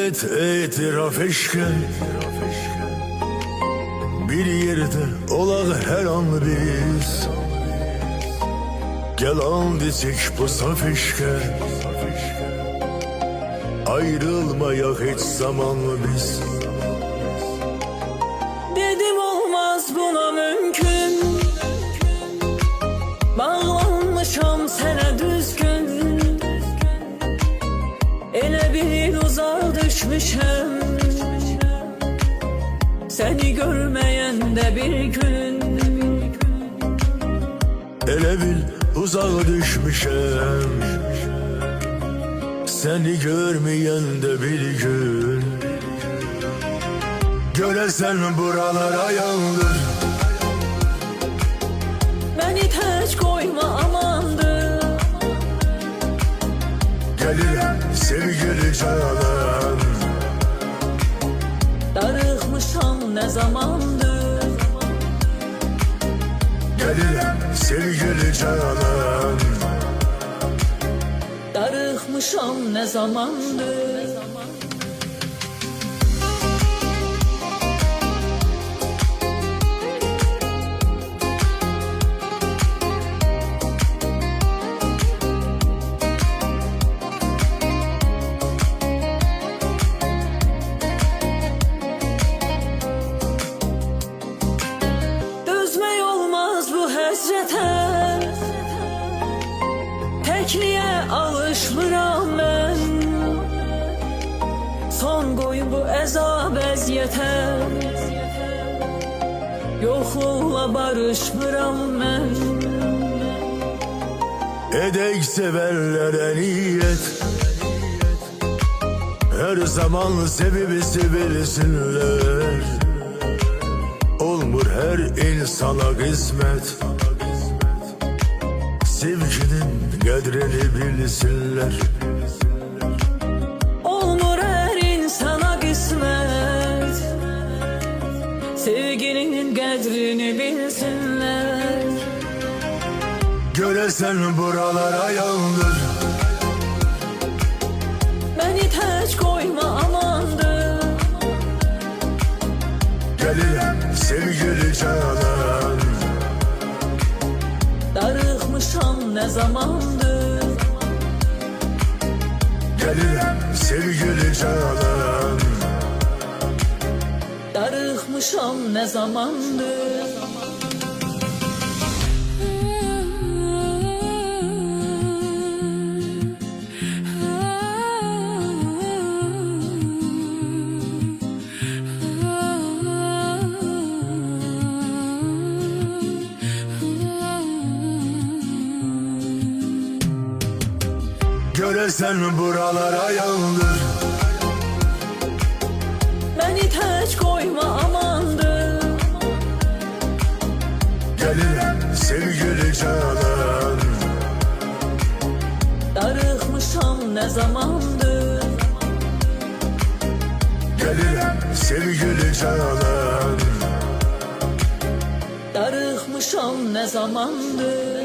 et etiraf eşke. Bir yerde olaq her an biz. Gel and içik bu saf eşke. Ayrılmayak hiç zamanlı biz. Dedim olmaz buna mümkün. Bağlanmışam sene düzgün. Elə bir uzağa düşmüşəm. Seni görmeyende bir gün. Elə bil uzağa düşmüşəm. Seni görmeyende bir gün. Göresen buralara yandır. Beni tək koyma amandır. Gelirəm sevgili canan. Darıxmışam ne zamandır. Gelirəm sevgili canan. Darıxmışam ne zamandır. Dözmək olmaz bu həsrətə. Təkliyə alışmıram mən. Son qoy bu əzab əziyyətə. Yoxluqla barışmıram mən. Edək severlere niyet. Her zaman sevip sevilsinler. Olmur her insana kısmet. Sevginin kadrini bilsinler. Olmur her insana qismət. Sevginin qədrini bilsinlər. Göresen buralara yandır. Beni tək koyma amandır. Gelirəm sevgili canan. Darıxmışam ne zamandır. Gelirəm sevgili canan. Darıxmışam ne zamandır. Göresen buralara yandır. Beni tək koyma amandır. Gelirəm sevgili canan. Darıxmışam ne zamandır. Gelirəm sevgili canan. Darıxmışam ne zamandır.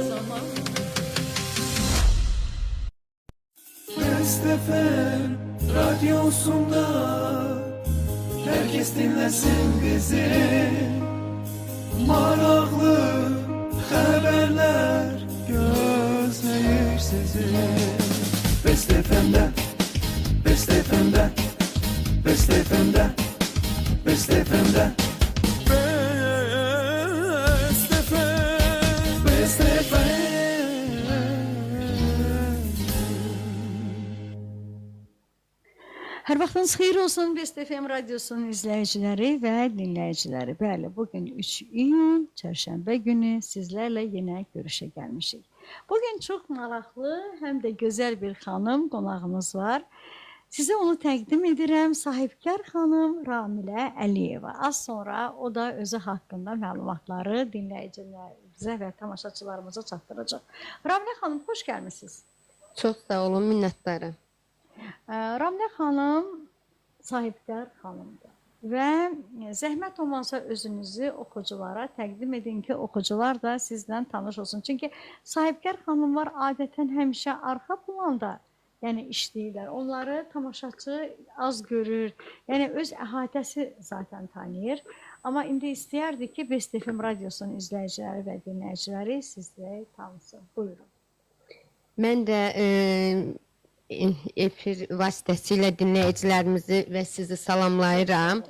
Bestefen radyosunda herkes dinlesin bizi. Maraqlı haberler gözləyir sizi. Bestefem'de, Bestefem'de, Bestefem'de, Bestefem'de. Bestefen. Hər vaxtınız xeyir olsun Best FM radyosunun izləyiciləri və dinləyiciləri. Bəli, bugün 3 iyun çərşənbə günü sizlərlə yenə görüşə gəlmişik. Bugün çox maraqlı, həm də gözəl bir xanım qonağımız var. Sizə onu təqdim edirəm. Sahibkar xanım Ramilə Əliyeva. Az sonra o da özü haqqında məlumatları dinləyicilərimizə və tamaşaçılarımıza çatdıracaq. Ramilə xanım, xoş gəlmisiniz. Çox sağ olun, minnətdarım. Ramilə xanım sahibkar xanımdır və zəhmət olmazsa özünüzü oxuculara təqdim edin ki, oxucular da sizlə tanış olsun. Çünki sahibkar xanımlar adətən həmişə arxa planda yəni işləyirlər. Onları tamaşaçı az görür. Yəni öz əhatəsi zaten tanıyır. Amma indi istəyərdik ki, Best FM radiosunun izləyiciləri və dinləyiciləri sizləri tanısın. Buyurun. Mən də efir vasitəsilə dinləyicilərimizi və sizi salamlayıram.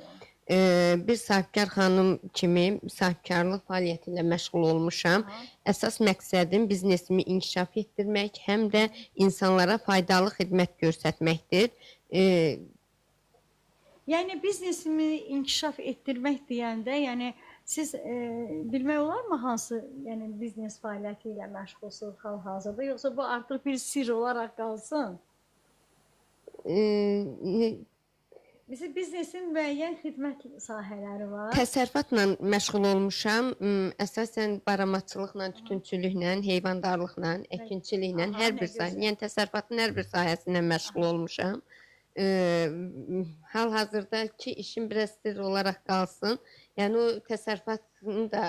Bir sahibkar xanım kimi sahibkarlıq fəaliyyəti ilə məşğul olmuşam. Əsas məqsədim biznesimi inkişaf etdirmək, həm də insanlara faydalı xidmət göstərməkdir. Yəni biznesimi inkişaf etdirmək deyəndə, yəni siz bilmək olarmı hansı yəni biznes fəaliyyəti ilə məşğulsunuz hal-hazırda, yoxsa bu artıq bir sirr olaraq qalsın? Bizim biznesin müəyyən xidmət sahələri var. Təsərrüfatla məşğul olmuşam. Əsasən baramaçılıqla, tütünçülüklə, heyvandarlıqla, əkinçiliklə, hər bir sahə, yəni təsərrüfatın hər bir sahəsindən məşğul olmuşam. Hal-hazırdakı işim biraz sirr olaraq qalsın. Yəni o təsərrüfatını da,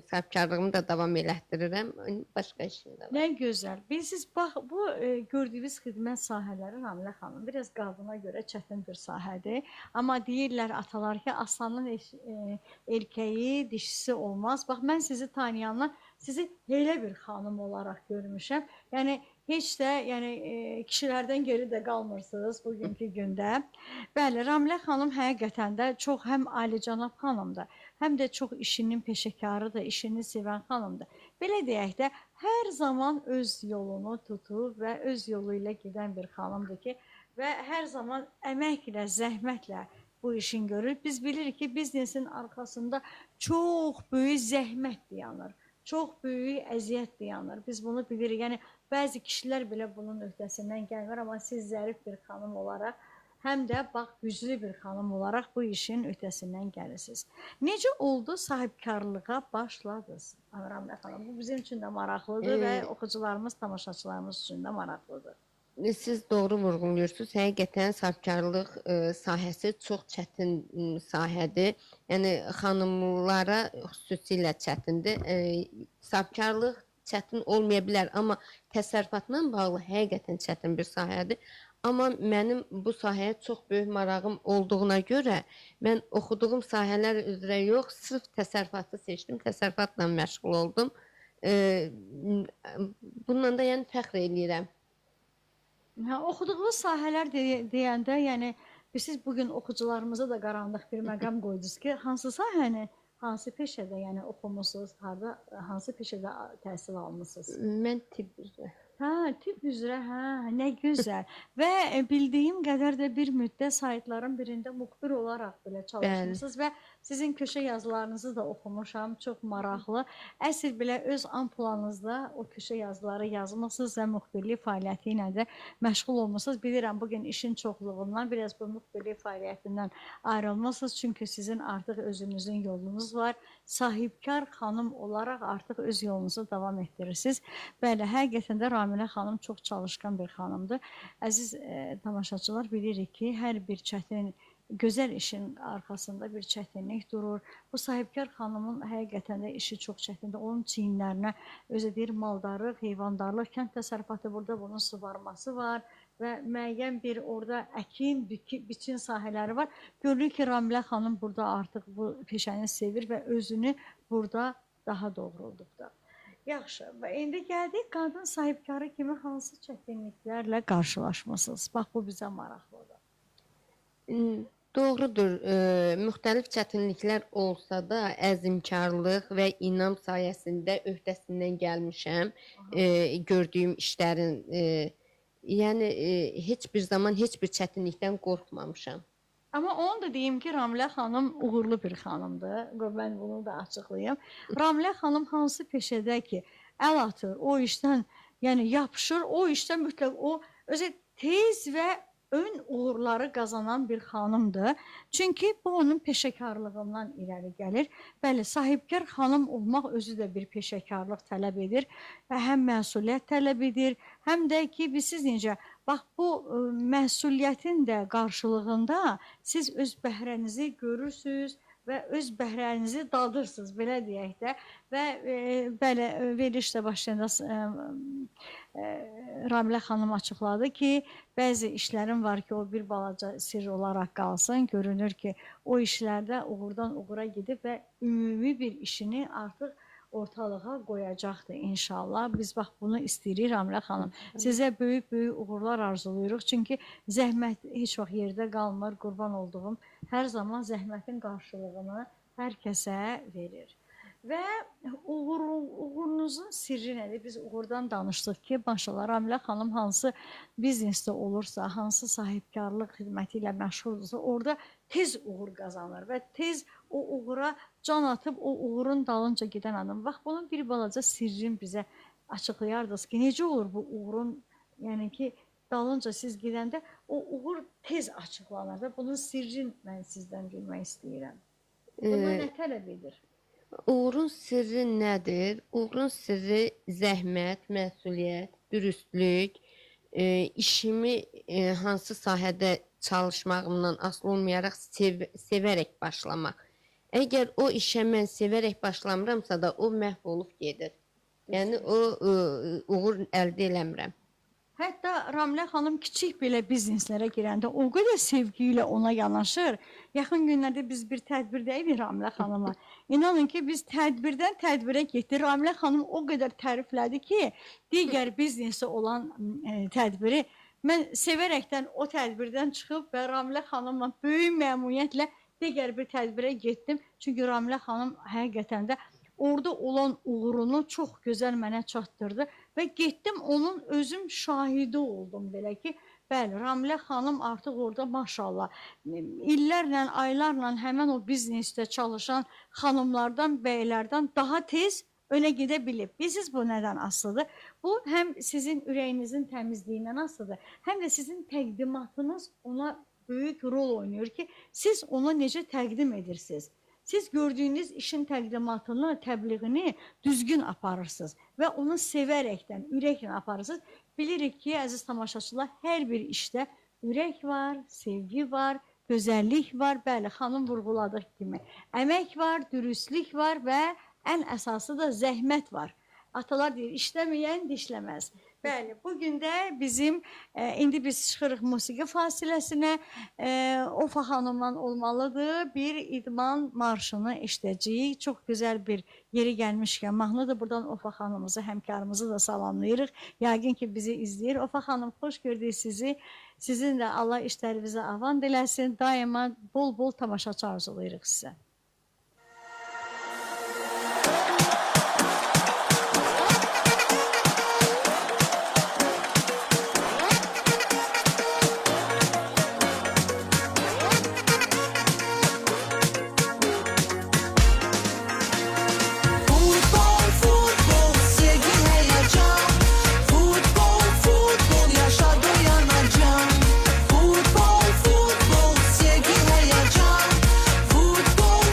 sahibkarlığımı da davam elətdirirəm. Başqa işim də var. Nə gözəl. Bilirsiniz, bax bu gördüyünüz xidmət sahələri Ramilə xanım biraz qadına görə çətin bir sahədir. Amma deyirlər atalar ki, aslanın erkəyi, dişisi olmaz. Bax mən sizi tanıyanlar sizi elə bir xanım olaraq görmüşəm. Yəni heç də yəni kişilərdən geri də qalmırsınız bugünkü gündə. Bəli, Ramilə xanım həqiqətən də çox həm alicənab xanımdır, həm də çox işinin peşəkarıdır, işini sevən xanımdır. Belə deyək də, hər zaman öz yolunu tutub və öz yolu ilə gedən bir xanımdır ki, və hər zaman əməklə, zəhmətlə bu işin görür. Biz bilirik ki, biznesin arxasında çox böyük zəhmət dayanır. Çox böyük əziyyət dayanır. Biz bunu bilirik. Yəni bəzi kişilər belə bunun öhdəsindən gəlmir, amma siz zərif bir xanım olaraq, həm də bax güclü bir xanım olaraq bu işin öhdəsindən gəlirsiniz. Necə oldu sahibkarlığa başladınız? Ramilə xanım, bu bizim üçün də maraqlıdır və oxucularımız, tamaşaçılarımız üçün də maraqlıdır. Siz doğru vurğulayırsınız. Həqiqətən sahibkarlıq sahəsi çox çətin sahədir. Yəni xanımlara xüsusilə çətindir. Sahibkarlıq çətin olmaya bilər, amma təsərrüfatla bağlı həqiqətən çətin bir sahədir. Amma mənim bu sahəyə çox böyük marağım olduğuna görə mən oxuduğum sahələr üzrə yox, sırf təsərrüfatı seçdim, təsərrüfatla məşğul oldum. Bununla da yəni fəxr eləyirəm. Oxuduğunuz sahələr deyəndə, yəni siz bugün oxucularımıza da qaranlıq bir məqam qoydunuz ki, hansı sahəni, hansı peşədə yəni oxumusunuz, hansı peşədə təhsil almısınız? Mən tibb üzrə. Hə, tibb üzrə, hə, nə gözəl. Və bildiyim qədər də bir müddət saytların birində müxbir olaraq belə çalışmışsınız və sizin köşə yazılarınızı da oxumuşam, çox maraqlı. Əsl belə öz ampulanızda o köşə yazıları yazmışsınız və müxbirlik fəaliyyəti ilə də məşğul olmusunuz. Bilirəm, bugün işin çoxluğundan biraz bu müxbirlik fəaliyyətindən ayrılmışsınız, çünki sizin artıq özünüzün yolunuz var. Sahibkar xanım olaraq artıq öz yolunuzu davam etdirirsiniz. Bəli, həqiqətən də Ramilə xanım çox çalışqan bir xanımdır. Əziz tamaşaçılar, bilirik ki, hər bir çətin, gözəl işin arxasında bir çətinlik durur. Bu sahibkar xanımın həqiqətən də işi çox çətindir. Onun çiyinlərinə özü deyir, maldarlıq, heyvandarlıq, kənd təsərrüfatı burada bunun suvarması var və müəyyən bir orada əkin, biçin sahələri var. Görülür ki, Ramilə xanım burada artıq bu peşəni sevir və özünü burada daha doğrulduqda. Yaxşı, və indi gəldik qadın sahibkarı kimi hansı çətinliklərlə qarşılaşmışsınız? Bax, bu bizə maraqlıdır. Doğrudur, müxtəlif çətinliklər olsa da əzmkarlıq və inam sayəsində öhdəsindən gəlmişəm, gördüyüm işlərin. Yəni, heç bir zaman heç bir çətinlikdən qorxmamışam. Amma onu da deyim ki, Ramilə xanım uğurlu bir xanımdır. Mən bunu da açıqlayayım. Ramilə xanım hansı peşədə ki, əl atır, o işdən, yəni yapışır, o işdən mütləq o özü tez və ön uğurları qazanan bir xanımdır. Çünki bu onun peşəkarlığından irəli gəlir. Bəli, sahibkar xanım olmaq özü də bir peşəkarlıq tələb edir və həm məsuliyyət tələb edir, həm də ki, siz necə, bax bu məhsuliyyətin də qarşılığında siz öz bəhrənizi görürsünüz və öz bəhrənizi dadırsınız, belə deyək də. Və bəli, verilişlə başlayanda Ramilə xanım açıqladı ki, bəzi işlərin var ki, o bir balaca sirr olaraq qalsın. Görünür ki, o işlərdə uğurdan uğura gedib və ümumi bir işini artıq ortalığa qoyacaqdır inşallah. Biz bax bunu istəyirik Ramilə xanım. Sizə böyük-böyük uğurlar arzulayırıq. Çünki zəhmət heç vaxt yerdə qalmır. Qurban olduğum hər zaman zəhmətin qarşılığını hər kəsə verir. Və uğurunuzun sirri nədir? Biz uğurdan danışdıq ki, maşallah Ramilə xanım hansı biznesdə olursa, hansı sahibkarlıq xidməti ilə məşğuldursa, orada tez uğur qazanır və tez o uğura can atıb o uğurun dalınca gedən adam. Bax, bunun bir balaca sirrini bizə açıqlayardınız ki, necə olur bu uğurun, yəni ki, dalınca siz gedəndə o uğur tez açıqlanır və bunun sirrini mən sizdən bilmək istəyirəm. Buna nə tələb edir? Uğurun sirri nədir? Uğurun sirri zəhmət, məsuliyyət, dürüstlük, işimi hansı sahədə çalışmağımdan asılı olmayaraq sevərək başlamaq. Əgər o işə mən sevərək başlamıramsa da o məhv olub gedir. Yəni o uğur əldə eləmirəm. Hətta Ramilə xanım kiçik belə bizneslərə girəndə o qədər sevgi ilə ona yanaşır. Yaxın günlərdə biz bir tədbirdəydik Ramilə xanıma. İnanın ki, biz tədbirdən tədbirə getdik. Ramilə xanım o qədər təriflədi ki, digər biznesi olan tədbiri mən sevərəkdən o tədbirdən çıxıb və Ramilə xanımla böyük məmnuniyyətlə digər bir tədbirə getdim. Çünki Ramilə xanım həqiqətən də orada olan uğurunu çox gözəl mənə çatdırdı və getdim onun özüm şahidi oldum belə ki, bəli, Ramilə xanım artıq orada maşallah illərlə, aylarla həmən o biznesdə çalışan xanımlardan, bəylərdən daha tez önə gedə bilib. Bilirsiniz bu nədən asılıdır? Bu həm sizin ürəyinizin təmizliyindən asılıdır, həm də sizin təqdimatınız ona böyük rol oynayır ki, siz ona necə təqdim edirsiniz? Siz gördüyünüz işin təqdimatını, təbliğini düzgün aparırsınız və onu sevərəkdən, ürəklə aparırsınız. Bilirik ki, əziz tamaşaçılar, hər bir işdə ürək var, sevgi var, gözəllik var, bəli, xanım vurğuladığı kimi. Əmək var, dürüstlük var və ən əsası da zəhmət var. Atalar deyir, işləməyən dişləməz. Bəli, bugün də bizim, indi biz çıxırıq musiqi fasiləsinə, Ofa xanımdan olmalıdır, bir idman marşını eşidəcəyik. Çox gözəl bir yeri gəlmişkən, mahnı da buradan Ofa xanımızı, həmkarımızı da salamlayırıq. Yəqin ki, bizi izləyir. Ofa xanım, xoş gördük sizi. Sizin də Allah işlərinizi avan diləsin. Daima bol-bol tamaşaçı arzulayırıq sizə. Futbol,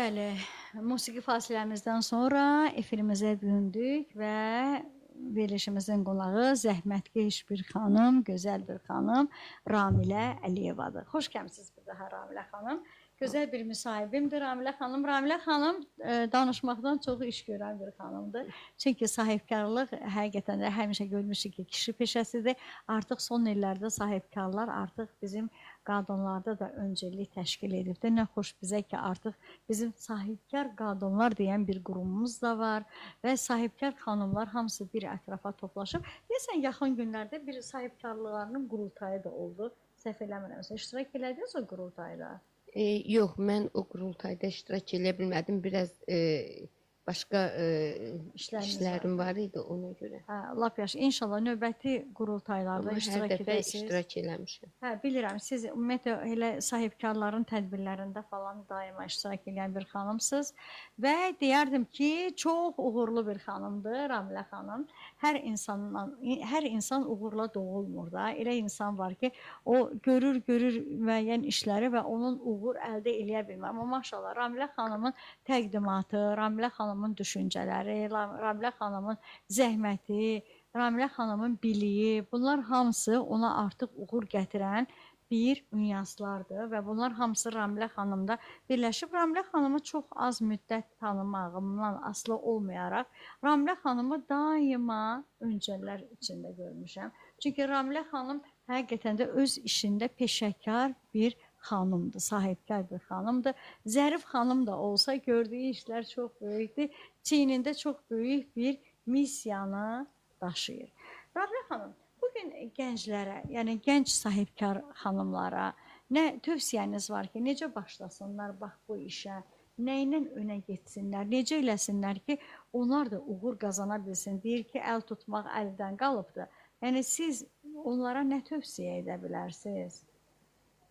Bəli, musiqi fasiləmizdən sonra efirimizə döndük və verilişimizin qonağı zəhmətkeş bir xanım, gözəl bir xanım Ramilə Əliyevadır. Xoş gəlmisiniz bir daha Ramilə xanım. Gözəl bir müsahibimdir Ramilə xanım. Ramilə xanım danışmaqdan çox iş görən bir xanımdır. Çünki sahibkarlıq həqiqətən də həmişə görmüşük ki, kişi peşəsidir. Artıq son illərdə sahibkarlar artıq bizim qadınlarda da öncəlik təşkil edibdir. Nə xoş bizə ki, artıq bizim sahibkar qadınlar deyən bir qurumumuz da var və sahibkar xanımlar hamısı bir ətrafa toplaşıb. Deyəsən, yaxın günlərdə bir sahibkarlıqlarının qurultayı da oldu. Səhv eləmirəmsə, iştirak elədiniz o qurultayda? Yox, mən o qurultayda iştirak edə bilmədim. Biraz başqa işlərim var idi ona görə. Hə, lap yaxşı. İnşallah növbəti qurultaylarda Amma iştirak hər dəfə edəsiniz. iştirak eləmişəm. Hə, bilirəm. Siz ümumiyyətlə elə sahibkarların tədbirlərində falan daima iştirak edən bir xanımsınız və deyərdim ki, çox uğurlu bir xanımdır Ramilə xanım. Hər insan uğurla doğulmur da. Elə insan var ki, o görür müəyyən işləri və onun uğur əldə eləyə bilmir. Amma maşallah Ramilə xanımın təqdimatı, Ramilə xanımın düşüncələri, Ramilə xanımın zəhməti, Ramilə xanımın biliyi, bunlar hamısı ona artıq uğur gətirən bir nüanslardır və bunlar hamısı Ramilə xanımda birləşib. Ramilə xanımı çox az müddət tanımağımdan asılı olmayaraq, Ramilə xanımı daima öncələr içində görmüşəm. Çünki Ramilə xanım həqiqətən də öz işində peşəkar bir xanımdır, sahibkar bir xanımdır. Zərif xanım da olsa gördüyü işlər çox böyükdür. Çiynində çox böyük bir missiyanı daşıyır. Ramilə xanım, bugün gənclərə, yəni gənc sahibkar xanımlara nə tövsiyəniz var ki, necə başlasınlar bax bu işə, nə ilə önə getsinlər, necə eləsinlər ki, onlar da uğur qazana bilsin. Deyir ki, əl tutmaq əldən qalıbdır. Yəni siz onlara nə tövsiyə edə bilərsiniz?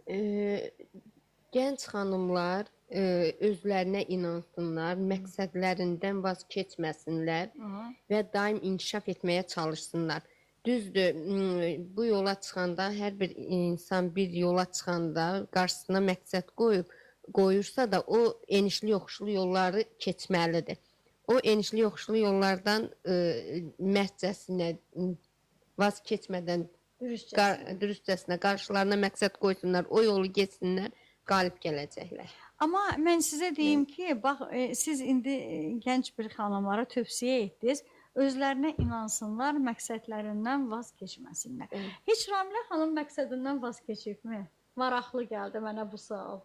Gənc xanımlar özlərinə inansınlar, məqsədlərindən vaz keçməsinlər və daim inkişaf etməyə çalışsınlar. Düzdür, bu yola çıxanda, hər bir insan bir yola çıxanda qarşısına məqsəd qoyursa da o enişli yoxuşlu yolları keçməlidir. O enişli yoxuşlu yollardan məhcəsinə vaz keçmədən dürüstcəsinə qarşılarına məqsəd qoysunlar, o yolu geçsinlər, qalib gələcəklər. Amma mən sizə deyim ki, bax, siz indi gənc bir xanımlara tövsiyə etdiniz, özlərinə inansınlar, məqsədlərindən vaz keçməsinlər. Heç Ramilə xanım məqsədindən vaz keçibmi? Maraqlı gəldi mənə bu sual.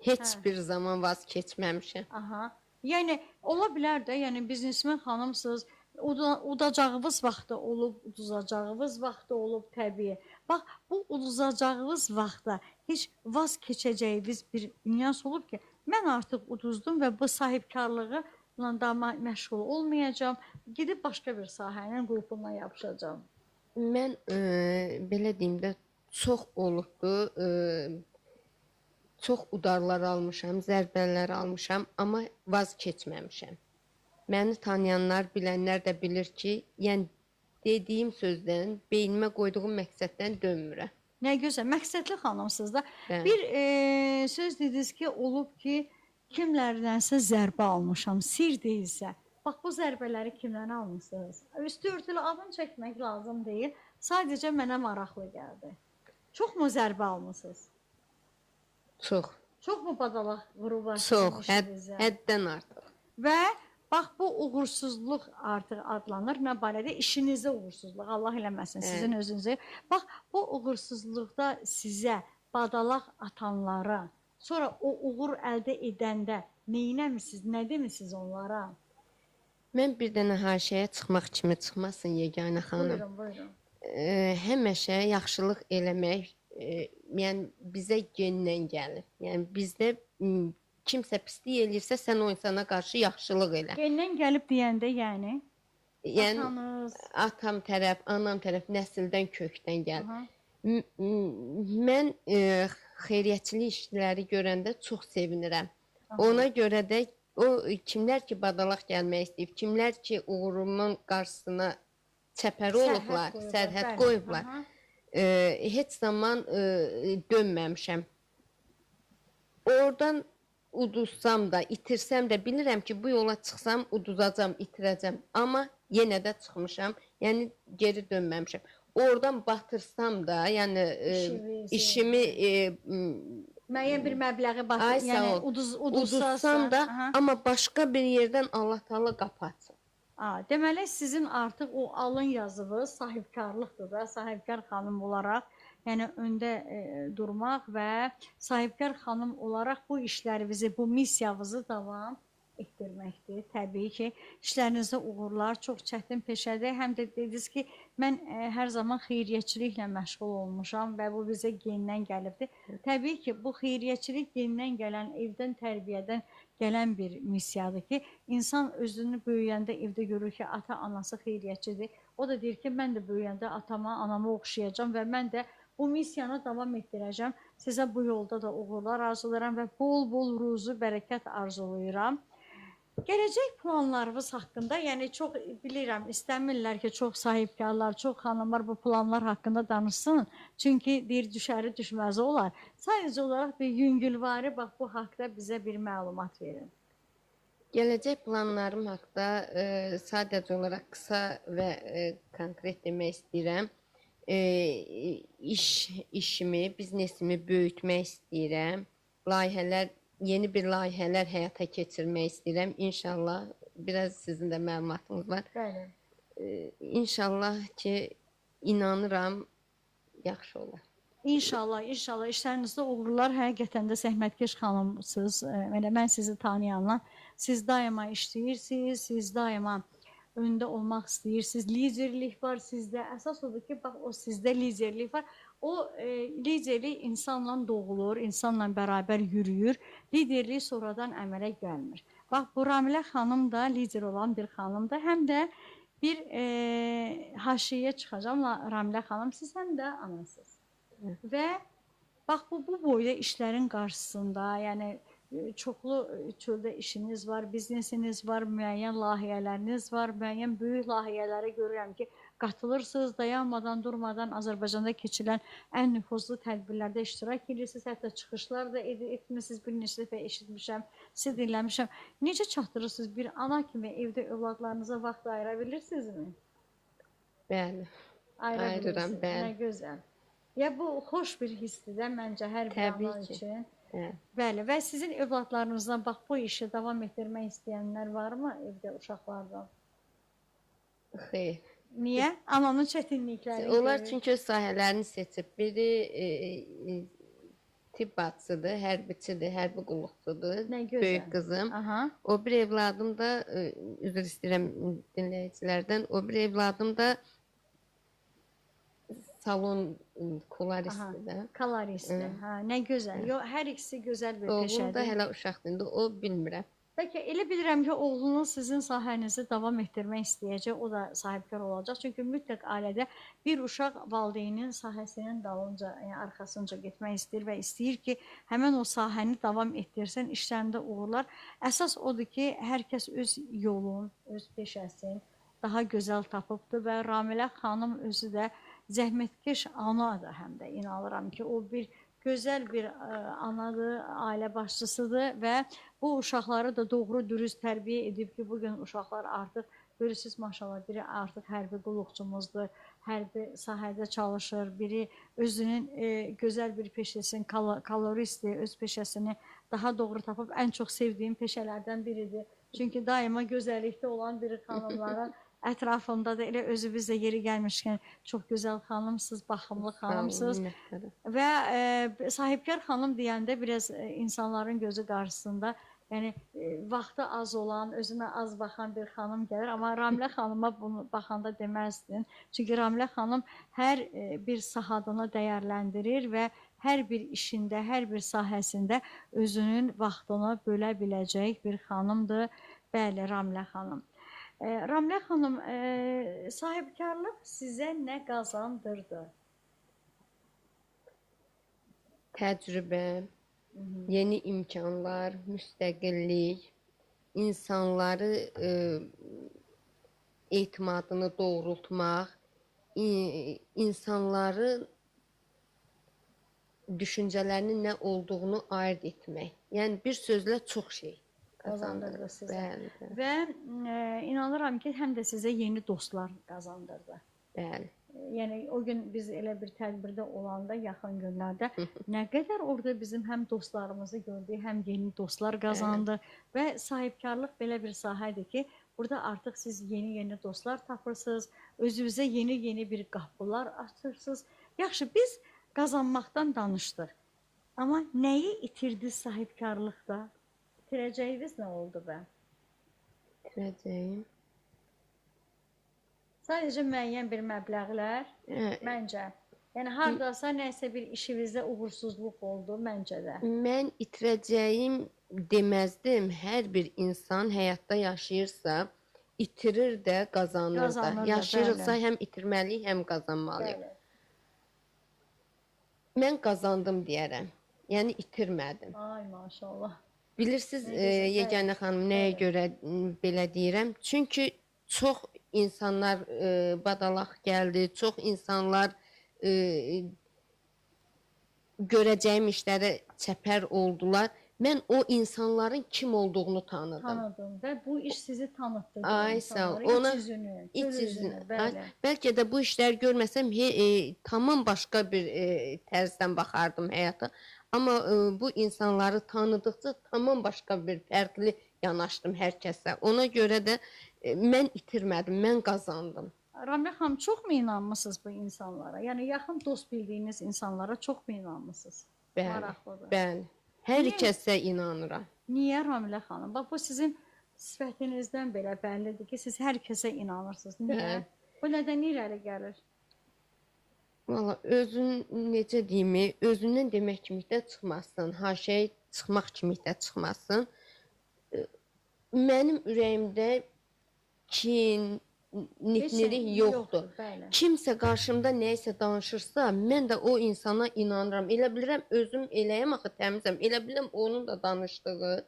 Heç bir zaman vaz keçməmişəm. Aha. Yəni, ola bilər də, yəni biznesmen xanımsınız, udacağınız vaxtda olub, uduzacağınız vaxtda olub təbii. Bax, bu uduzacağınız vaxtda heç vaz keçəcəyiniz bir nüans olub ki, mən artıq uduzdum və bu sahibkarlığı da məşğul olmayacağım, gedib başqa bir sahənin qrupundan yapışacağım. Mən belə deyim də, çox olubdur, çox udarlar almışam, zərbələr almışam, amma vaz keçməmişəm. Məni tanıyanlar, bilənlər də bilir ki, yəni dediyim sözdən, beynimə qoyduğum məqsəddən dönmürəm. Nə gözəl, məqsədli xanımsınız da. Bir söz dediniz ki, olub ki, kimlərdənsə zərbə almışam, sir deyilsə. Bax, bu zərbələri kimdən almışsınız? Üstü örtülü adını çəkmək lazım deyil, sadəcə mənə maraqlı gəldi. Çox mu zərbə almışsınız? Çox. Çox mu badalaq vurub? Çox, həddən artıq. Və bax, bu uğursuzluq artıq adlanır. Nə barədə? İşinizdə uğursuzluq. Allah eləməsin sizin özünüzü. Bax, bu uğursuzluqda sizə badalaq atanlara, sonra o uğur əldə edəndə neynəmisiniz, nə demisiniz onlara? Mən bir dənə haşiyə çıxmaq kimi çıxmasın yeganə xanım. Buyurun, buyurun. Həmişə yaxşılıq eləmək, yəni bizə gendən gəlir. Yəni bizdə kimsə pislik eləyirsə, sən o insana qarşı yaxşılıq elə. Gendən gəlib deyəndə, yəni? Yəni, atam tərəf, anam tərəf, nəsildən, kökdən gəlir. Mən xeyriyyətçilik işləri görəndə çox sevinirəm. Ona görə də o kimlər ki, badalaq gəlmək istəyib, kimlər ki, uğurumun qarşısına çəpəri olublar, sərhəd qoyublar, heç zaman dönməmişəm. Oradan uduzsam da, itirsəm də bilirəm ki, bu yola çıxsam uduzacam, itirəcəm. Amma yenə də çıxmışam. Yəni geri dönməmişəm. Oradan batırsam da, yəni işimi müəyyən bir məbləği ay sağ yəni ol, udursam da, amma başqa bir yerdən Allah Taala qapatsın. Deməli sizin artıq o alın yazığı sahibkarlıqdır da, sahibkar xanım olaraq, yəni öndə durmaq və sahibkar xanım olaraq bu işlərinizi, bu missiyavızı davam etdirməkdir. Təbii ki, işlərinizdə uğurlar, çox çətin peşədir. Həm də dediniz ki, mən hər zaman xeyriyyəçiliklə məşğul olmuşam və bu bizə gendən gəlibdir. Təbii ki, bu xeyriyyəçilik gendən gələn, evdən, tərbiyədən gələn bir missiyadır ki, insan özünü böyüyəndə evdə görür ki, ata-anası xeyriyyəçidir. O da deyir ki, mən də böyüyəndə atama, anama oxşayacağam və mən də bu missiyanı davam etdirəcəm. Sizə bu yolda da uğurlar arzulayıram və bol-bol ruzu, bərəkət arzulayıram. Gələcək planlarınız haqqında, yəni çox bilirəm, istəmirlər ki, çox sahibkarlar, çox xanımlar bu planlar haqqında danışsın. Çünki deyir, düşəri düşməzi olar. Sadəcə olaraq bir yüngülvari, bax, bu haqda bizə bir məlumat verin. Gələcək planlarım haqqında sadəcə olaraq qısa və konkret demək istəyirəm. İşimi, biznesimi böyütmək istəyirəm. Layihələr, yeni bir layihələr həyata keçirmək istəyirəm. İnşallah, biraz sizin də məlumatınız var. Bəli. İnşallah ki, inanıram, yaxşı olar. İnşallah, inşallah işlərinizdə uğurlar. Həqiqətən də zəhmətkeş xanımsınız. Mən sizi tanıyanlar. Siz daima işləyirsiniz, siz daima öndə olmaq istəyirsiniz. Liderlik var sizdə. Əsas odur ki, bax, o sizdə liderlik var. O liderlik insanla doğulur, insanla bərabər yürüyür. Liderlik sonradan əmələ gəlmir. Bax, bu Ramilə xanım da lider olan bir xanımdır. Həm də bir haşiyə çıxacam. Ramilə xanım, siz həm də anasınız. Və bax, bu boyda işlərin qarşısında, yəni çoxlu çöldə işiniz var, biznesiniz var, müəyyən layihələriniz var, müəyyən böyük layihələrə görürəm ki, qatılırsınız, dayanmadan, durmadan Azərbaycanda keçilən ən nüfuzlu tədbirlərdə iştirak edirsiniz, hətta çıxışlar da etmişsiniz, bir neçə dəfə eşitmişəm, siz dinləmişəm. Necə çatdırırsınız bir ana kimi evdə övladlarınıza vaxt ayıra bilirsinizmi? Bəli, Ayırıram, bəli. Nə gözəl. Ya bu xoş bir hissdir də məncə hər bir ana üçün. Bəli, və sizin övladlarınızdan bax bu işi davam etdirmək istəyənlər varmı evdə uşaqlardan? Xeyr. Niyə? Ananın çətinlikləri. Onlar çünki öz sahələrini seçib. Biri tibb bacısıdır, hərbiçidir, hərbi qulluqçudur. Nə gözəl. Böyük qızım. Aha. O bir evladım da, üzr istəyirəm dinləyicilərdən, o bir evladım da salon kolaristidir. Kolaristi. Nə gözəl. Yo, hər ikisi gözəl bir peşədir. Oğlum da hələ uşaqdır, o bilmirəm. Bəlkə elə bilirəm ki, oğlunuz sizin sahənizi davam etdirmək istəyəcək, o da sahibkar olacaq. Çünki mütləq ailədə bir uşaq valideynin sahəsinin dalınca, yəni arxasınca getmək istəyir və istəyir ki, həmin o sahəni davam etdirsin, işlərində uğurlar. Əsas odur ki, hər kəs öz yolun, öz peşəsini daha gözəl tapıbdır və Ramilə xanım özü də zəhmətkeş anadır həm də. İnanıram ki, o bir gözəl bir anadır, ailə başçısıdır və bu uşaqları da doğru dürüst tərbiyə edib ki, bugün uşaqlar artıq, görürsünüz maşallah, biri artıq hərbi qulluqçumuzdur, hərbi sahədə çalışır, biri özünün gözəl bir peşəsini, koloristdir, öz peşəsini daha doğru tapıb ən çox sevdiyim peşələrdən biridir. Çünki daima gözəllikdə olan bir xanımların ətrafında da elə özünüz də yeri gəlmişkən çox gözəl xanımsınız, baxımlı xanımsınız və sahibkar xanım deyəndə biraz insanların gözü qarşısında, yəni vaxtı az olan, özünə az baxan bir xanım gəlir, amma Ramilə xanıma bunu baxanda deməzdin. Çünki Ramilə xanım hər bir sahadını dəyərləndirir və hər bir işində, hər bir sahəsində özünün vaxtını bölə biləcək bir xanımdır. Bəli, Ramilə xanım. Ramilə xanım, sahibkarlıq sizə nə qazandırdı? Təcrübə, yeni imkanlar, müstəqillik, insanları etimadını doğrultmaq, insanları düşüncələrinin nə olduğunu ayırd etmək. Yəni bir sözlə çox şey Qazandırdı qazandırır. sizə. Bəli, bəli, Və inanıram ki, həm də sizə yeni dostlar qazandırdı. bəli. Yəni o gün biz elə bir tədbirdə olanda yaxın günlərdə nə qədər orada bizim həm dostlarımızı gördük, həm yeni dostlar qazandı və sahibkarlıq belə bir sahədir ki, burada artıq siz yeni dostlar tapırsınız, özünüzə yeni bir qapılar açırsınız. Yaxşı, biz qazanmaqdan danışdıq. Amma nəyi itirdiniz sahibkarlıqda? İtirəcəyiniz nə oldu bə? Deyəcəyim. Sadəcə müəyyən bir məbləğlər, məncə. Yəni, haradasa nəsə bir işinizdə uğursuzluq oldu, məncə də. Mən itirəcəyim deməzdim. Hər bir insan həyatda yaşayırsa, itirir də, qazanır da. Qazanır da, Yaşayırıqsa bəli. həm itirməliyik, həm qazanmalıyıq. Bəli. Mən qazandım deyərəm. Yəni itirmədim. Ay, maşallah. Bilirsiniz, Nə gözəl, Yeganə xanım, nəyə bəli. görə belə deyirəm? Çünki çox insanlar badalaq gəldi, çox insanlar görəcəyim işlərə çəpər oldular. Mən o insanların kim olduğunu tanıdım. Tanıdım və bu iş sizi tanıtdı. Ay, sağ ol. İnsanlara Ona iç yüzünü, İç gül yüzünü. bəli. Bəlkə də bu işlər görməsəm tamam başqa bir tərzdən baxardım həyata. Amma bu insanları tanıdıqca tamam başqa bir fərqli yanaşdım hər kəsə. Ona görə də mən itirmədim, mən qazandım. Ramilə xanım, çoxmu inanmısınız bu insanlara? Yəni, yaxın dost bildiyiniz insanlara çoxmu inanmısınız? Bəli, Maraqlıdır. bəli. Hər Niyə? kəsə inanıram. Niyə Ramilə xanım? Bax, bu sizin sifətinizdən belə bəllidir ki, siz hər kəsə inanırsınız. Niyə? Bəli. Bu nədən irəli gəlir? Valla özün necə deyim, özündən demək kimi də çıxmasın, haşəyə çıxmaq kimi də çıxmasın. Mənim ürəyimdə kin, niflilik yoxdur. Bəli. Kimsə qarşımda nəyisə danışırsa, mən də o insana inanıram. Elə bilirəm özüm eləyəm axı təmizəm. Elə bilirəm onun da danışdığı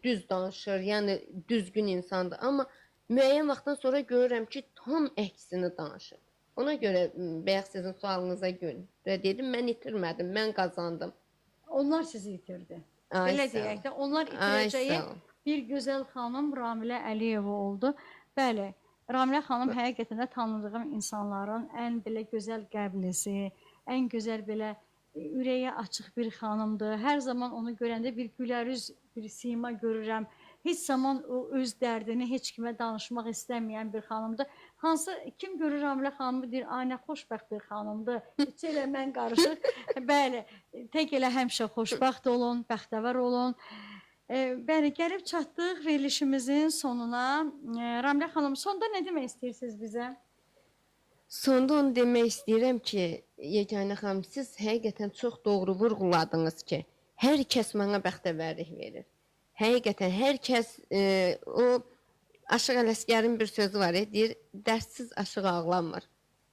düz danışır, yəni düzgün insandır. Amma müəyyən vaxtdan sonra görürəm ki, tam əksini danışır. Ona görə bayaq sizin sualınıza görə dedim, mən itirmədim, mən qazandım. Onlar sizi itirdi. Ay, Belə sağ ol. deyək də, onlar Ay, itirəcəyi sağ ol. bir gözəl xanım Ramilə Əliyeva oldu. Bəli, Ramilə xanım həqiqətən də tanıdığım insanların ən belə gözəl qəblisi, ən gözəl belə ürəyə açıq bir xanımdır. Hər zaman onu görəndə bir gülərüz, bir sima görürəm. Heç zaman o öz dərdini heç kimə danışmaq istəməyən bir xanımdır. Hansı kim görür Ramilə xanımı deyir, ay nə xoşbəxt bir xanımdır. Heç elə mən qarışıq. Bəli, tək elə həmişə xoşbəxt olun, bəxtəvər olun. Bəli, gəlib çatdıq verilişimizin sonuna. Ramilə xanım, sonda nə demək istəyirsiniz bizə? Sonda onu demək istəyirəm ki, Yeganə xanım, siz həqiqətən çox doğru vurğuladınız ki, hər kəs mənə bəxtəvərlik verir. Həqiqətən hər kəs o Aşıq Ələsgərin bir sözü var, deyir, dərdsiz aşıq ağlamır.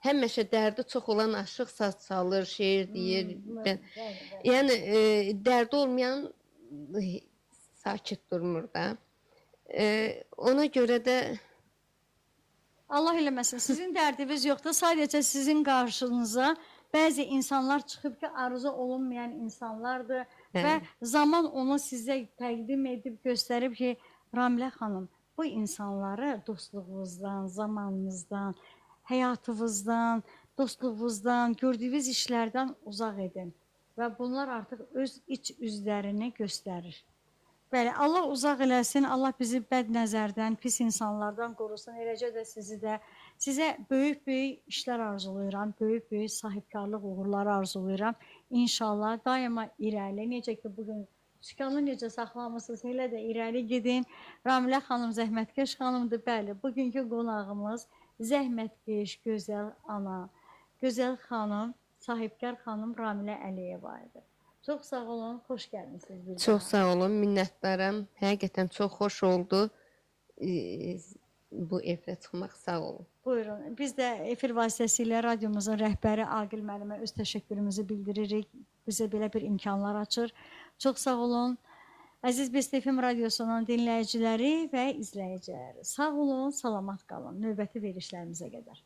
Həmişə dərdi çox olan aşıq saz çalır, şeir deyir. Yəni dərdi olmayan sakit durmur da. Ona görə də Allah eləməsin, sizin dərdiniz yoxdur, sadəcə sizin qarşınıza bəzi insanlar çıxıb ki, arzu olunmayan insanlardır və zaman onu sizə təqdim edib, göstərib ki, Ramilə xanım, bu insanları dostluğunuzdan, zamanınızdan, həyatınızdan, dostluğunuzdan, gördüyünüz işlərdən uzaq edin və bunlar artıq öz iç üzlərini göstərir. Bəli, Allah uzaq eləsin, Allah bizi bəd nəzərdən, pis insanlardan qorusun, eləcə də sizi də, sizə böyük-böyük işlər arzulayıram, böyük-böyük sahibkarlıq uğurları arzulayıram. İnşallah daima irəli, necə ki bugün sükanı necə saxlamısınız, elə də irəli gedin. Ramilə xanım zəhmətkeş xanımdır, bəli, bugünkü qonağımız zəhmətkeş, gözəl ana, gözəl xanım, sahibkar xanım Ramilə Əliyeva idi. Çox sağ olun, xoş gəlmisiniz. Çox sağ olun, minnətdaram. Həqiqətən çox xoş oldu bu efirə çıxmaq, sağ olun. Buyurun, biz də efir vasitəsilə radiomuzun rəhbəri Aqil müəllimə öz təşəkkürümüzü bildiririk. Bizə belə bir imkanlar açır. Çox sağ olun. Əziz Best FM radiosunun dinləyiciləri və izləyiciləri. Sağ olun, salamat qalın. Növbəti verilişlərimizə qədər.